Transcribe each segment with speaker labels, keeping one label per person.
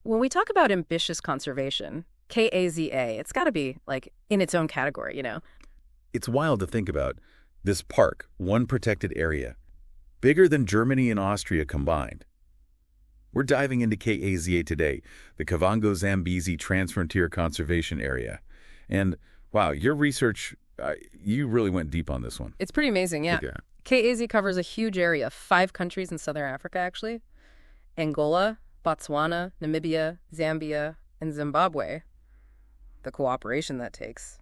Speaker 1: When we talk about ambitious conservation, KAZA, it's got to be, like, in its own category, you know?
Speaker 2: It's wild to think about. This park, one protected area, bigger than Germany and Austria combined. We're diving into KAZA today, the Kavango Zambezi Transfrontier Conservation Area. And, wow, your research, you really went deep on this one.
Speaker 1: It's pretty amazing, yeah. KAZ covers a huge area, 5 countries in southern Africa, actually. Angola, Botswana, Namibia, Zambia, and Zimbabwe. The cooperation that takes,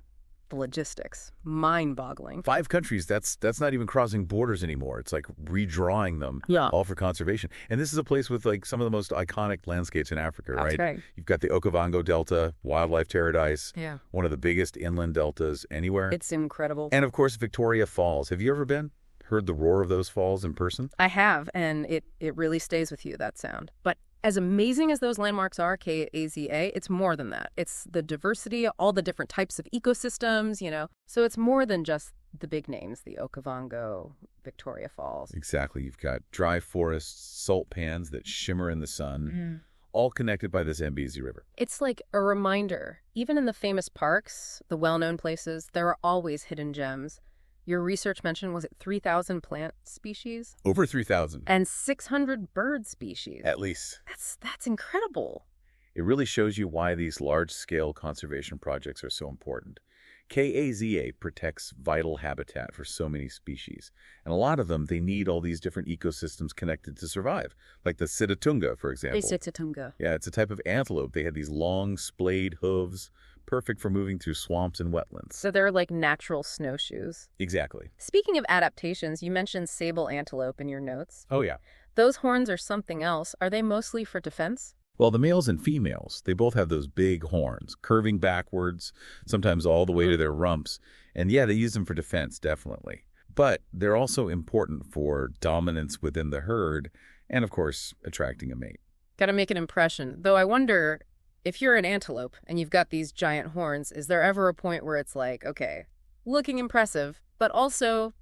Speaker 1: the logistics, mind-boggling.
Speaker 2: 5 countries, that's not even crossing borders anymore. It's like redrawing them, all for conservation. And this is a place with like some of the most iconic landscapes in Africa, right?
Speaker 1: That's right.
Speaker 2: You've got the Kavango Delta, wildlife paradise,
Speaker 1: Yeah.
Speaker 2: one of the biggest inland deltas anywhere.
Speaker 1: It's incredible.
Speaker 2: And of course, Victoria Falls. Have you ever been? Heard the roar of those falls in person?
Speaker 1: I have, and it really stays with you, that sound. But as amazing as those landmarks are, KAZA, it's more than that. It's the diversity, all the different types of ecosystems, you know. So it's more than just the big names, the Okavango, Victoria Falls.
Speaker 2: Exactly. You've got dry forests, salt pans that shimmer in the sun, all connected by the Zambezi River.
Speaker 1: It's like a reminder. Even in the famous parks, the well-known places, there are always hidden gems. Your research mentioned, was it 3,000 plant species?
Speaker 2: Over 3,000.
Speaker 1: And 600 bird species.
Speaker 2: At least.
Speaker 1: That's incredible.
Speaker 2: It really shows you why these large-scale conservation projects are so important. KAZA protects vital habitat for so many species. And a lot of them, they need all these different ecosystems connected to survive. Like the Sitatunga, for example.
Speaker 1: Sitatunga.
Speaker 2: Yeah, it's a type of antelope. They had these long, splayed hooves, perfect for moving through swamps and wetlands.
Speaker 1: So they're like natural snowshoes.
Speaker 2: Exactly.
Speaker 1: Speaking of adaptations, you mentioned sable antelope in your notes.
Speaker 2: Oh, yeah.
Speaker 1: Those horns are something else. Are they mostly for defense?
Speaker 2: Well, the males and females, they both have those big horns, curving backwards, sometimes all the way to their rumps. And yeah, they use them for defense, definitely. But they're also important for dominance within the herd and, of course, attracting a mate.
Speaker 1: Gotta make an impression. Though I wonder, if you're an antelope and you've got these giant horns, is there ever a point where it's like, okay, looking impressive, but also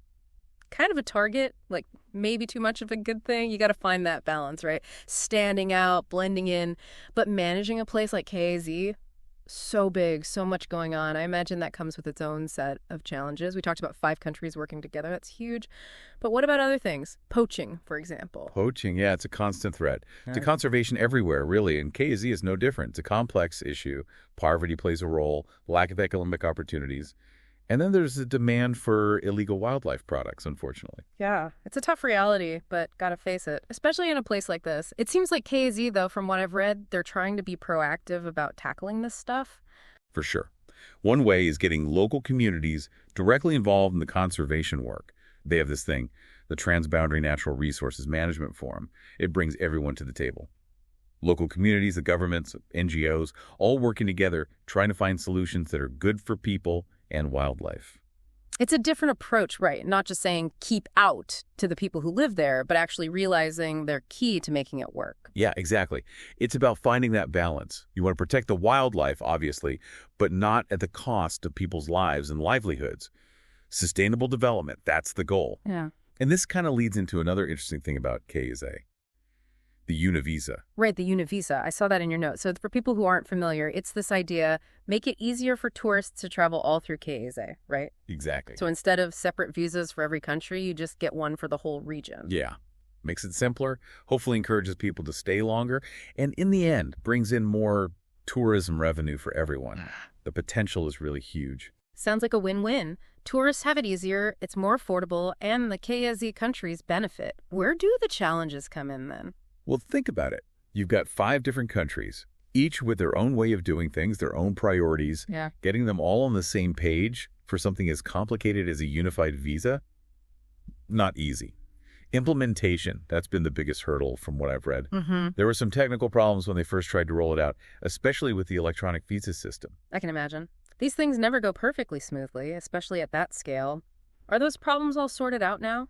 Speaker 1: kind of a target, like maybe too much of a good thing? You got to find that balance, right? Standing out, blending in, but managing a place like KAZ, so big, so much going on. I imagine that comes with its own set of challenges. We talked about 5 countries working together. That's huge. But what about other things? Poaching, for example.
Speaker 2: Poaching, yeah, it's a constant threat to conservation everywhere, really. And KAZ is no different. It's a complex issue. Poverty plays a role, lack of economic opportunities. And then there's the demand for illegal wildlife products, unfortunately.
Speaker 1: Yeah, it's a tough reality, but gotta face it, especially in a place like this. It seems like KAZ, though, from what I've read, they're trying to be proactive about tackling this stuff.
Speaker 2: For sure. One way is getting local communities directly involved in the conservation work. They have this thing, the Transboundary Natural Resources Management Forum. It brings everyone to the table. Local communities, the governments, NGOs, all working together, trying to find solutions that are good for people and wildlife.
Speaker 1: It's a different approach, right? Not just saying keep out to the people who live there, but actually realizing they're key to making it work.
Speaker 2: Yeah, exactly. It's about finding that balance. You want to protect the wildlife, obviously, but not at the cost of people's lives and livelihoods. Sustainable development, that's the goal.
Speaker 1: Yeah.
Speaker 2: And this kind of leads into another interesting thing about KAZA. The Univisa.
Speaker 1: Right, the Univisa. I saw that in your notes. So for people who aren't familiar, it's this idea, make it easier for tourists to travel all through KAZA, right?
Speaker 2: Exactly.
Speaker 1: So instead of separate visas for every country, you just get one for the whole region.
Speaker 2: Yeah. Makes it simpler, hopefully encourages people to stay longer, and in the end, brings in more tourism revenue for everyone. The potential is really huge.
Speaker 1: Sounds like a win-win. Tourists have it easier, it's more affordable, and the KAZ countries benefit. Where do the challenges come in then?
Speaker 2: Well, think about it. You've got 5 different countries, each with their own way of doing things, their own priorities.
Speaker 1: Yeah.
Speaker 2: Getting them all on the same page for something as complicated as a unified visa, not easy. Implementation, that's been the biggest hurdle from what I've read. There were some technical problems when they first tried to roll it out, especially with the electronic visa system.
Speaker 1: I can imagine. These things never go perfectly smoothly, especially at that scale. Are those problems all sorted out now?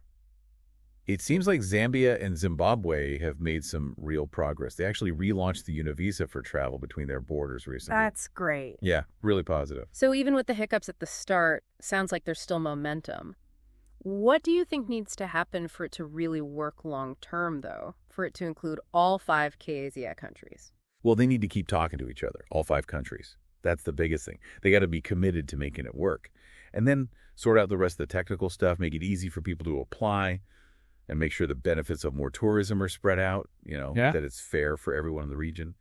Speaker 2: It seems like Zambia and Zimbabwe have made some real progress. They actually relaunched the Univisa for travel between their borders recently.
Speaker 1: That's great.
Speaker 2: Yeah, really positive.
Speaker 1: So even with the hiccups at the start, sounds like there's still momentum. What do you think needs to happen for it to really work long term, though, for it to include all 5 KAZA countries?
Speaker 2: Well, they need to keep talking to each other, all 5 countries. That's the biggest thing. They got to be committed to making it work. And then sort out the rest of the technical stuff, make it easy for people to apply, and make sure the benefits of more tourism are spread out, that it's fair for everyone in the region.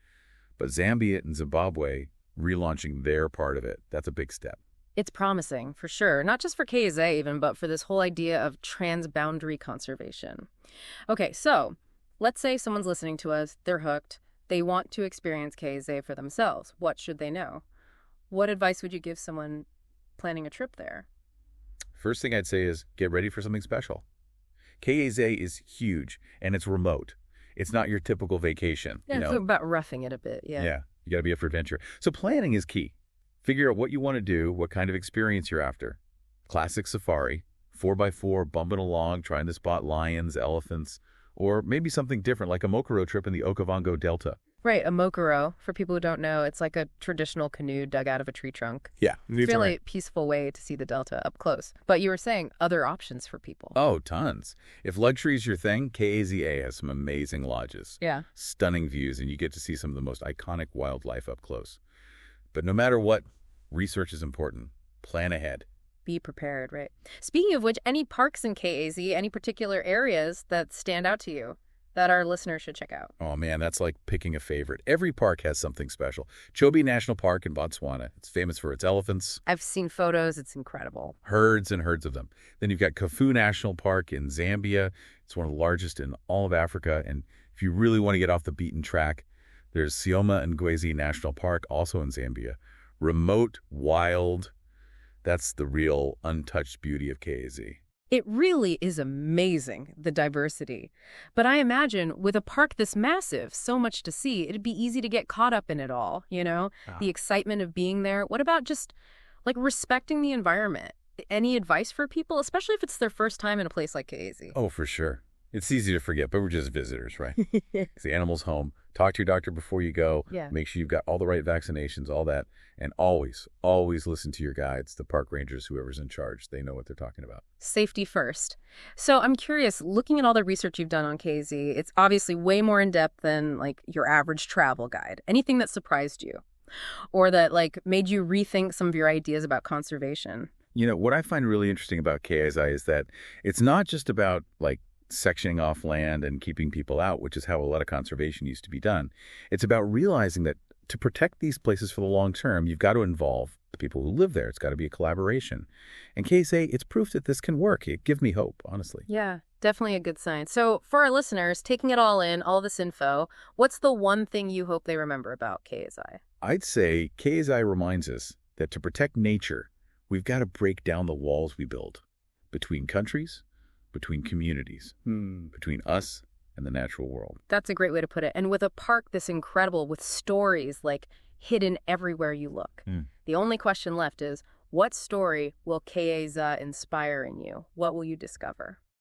Speaker 2: But Zambia and Zimbabwe relaunching their part of it, that's a big step.
Speaker 1: It's promising, for sure. Not just for KAZA even, but for this whole idea of transboundary conservation. Okay, so let's say someone's listening to us, they're hooked, they want to experience KAZA for themselves. What should they know? What advice would you give someone planning a trip there?
Speaker 2: First thing I'd say is get ready for something special. KAZA is huge, and it's remote. It's not your typical vacation.
Speaker 1: Yeah, it's about roughing it a bit, yeah.
Speaker 2: Yeah, you got to be up for adventure. So planning is key. Figure out what you want to do, what kind of experience you're after. Classic safari, 4x4, bumping along, trying to spot lions, elephants, or maybe something different like a Mokoro trip in the Okavango Delta.
Speaker 1: Right, a Mokoro, for people who don't know, it's like a traditional canoe dug out of a tree trunk.
Speaker 2: Yeah.
Speaker 1: It's a really peaceful way to see the Delta up close. But you were saying other options for people.
Speaker 2: Oh, tons. If luxury is your thing, KAZA has some amazing lodges.
Speaker 1: Yeah.
Speaker 2: Stunning views, and you get to see some of the most iconic wildlife up close. But no matter what, research is important. Plan ahead.
Speaker 1: Be prepared, right? Speaking of which, any parks in KAZ, any particular areas that stand out to you that our listeners should check out?
Speaker 2: Oh, man, that's like picking a favorite. Every park has something special. Chobe National Park in Botswana. It's famous for its elephants.
Speaker 1: I've seen photos. It's incredible.
Speaker 2: Herds and herds of them. Then you've got Kafu National Park in Zambia. It's one of the largest in all of Africa. And if you really want to get off the beaten track, there's Sioma Ngwezi National Park, also in Zambia. Remote, wild. That's the real untouched beauty of KAZ.
Speaker 1: It really is amazing, the diversity. But I imagine with a park this massive, so much to see, it'd be easy to get caught up in it all, the excitement of being there. What about just, respecting the environment? Any advice for people, especially if it's their first time in a place like KAZ?
Speaker 2: Oh, for sure. It's easy to forget, but we're just visitors, right? It's the animal's home. Talk to your doctor before you go.
Speaker 1: Yeah.
Speaker 2: Make sure you've got all the right vaccinations, all that. And always, always listen to your guides, the park rangers, whoever's in charge. They know what they're talking about.
Speaker 1: Safety first. So I'm curious, looking at all the research you've done on KAZ, it's obviously way more in-depth than, your average travel guide. Anything that surprised you? Or that, made you rethink some of your ideas about conservation?
Speaker 2: What I find really interesting about KAZI is that it's not just about, sectioning off land and keeping people out, which is how a lot of conservation used to be done. It's about realizing that to protect these places for the long term, you've got to involve the people who live there. It's got to be a collaboration. And KAZA, it's proof that this can work. It gives me hope, honestly.
Speaker 1: Yeah, definitely a good sign. So for our listeners, taking it all in, all this info, what's the one thing you hope they remember about KAZI?
Speaker 2: I'd say KAZI reminds us that to protect nature, we've got to break down the walls we build between countries, between communities, between us and the natural world.
Speaker 1: That's a great way to put it. And with a park this incredible, with stories hidden everywhere you look, the only question left is, what story will KAZA inspire in you? What will you discover?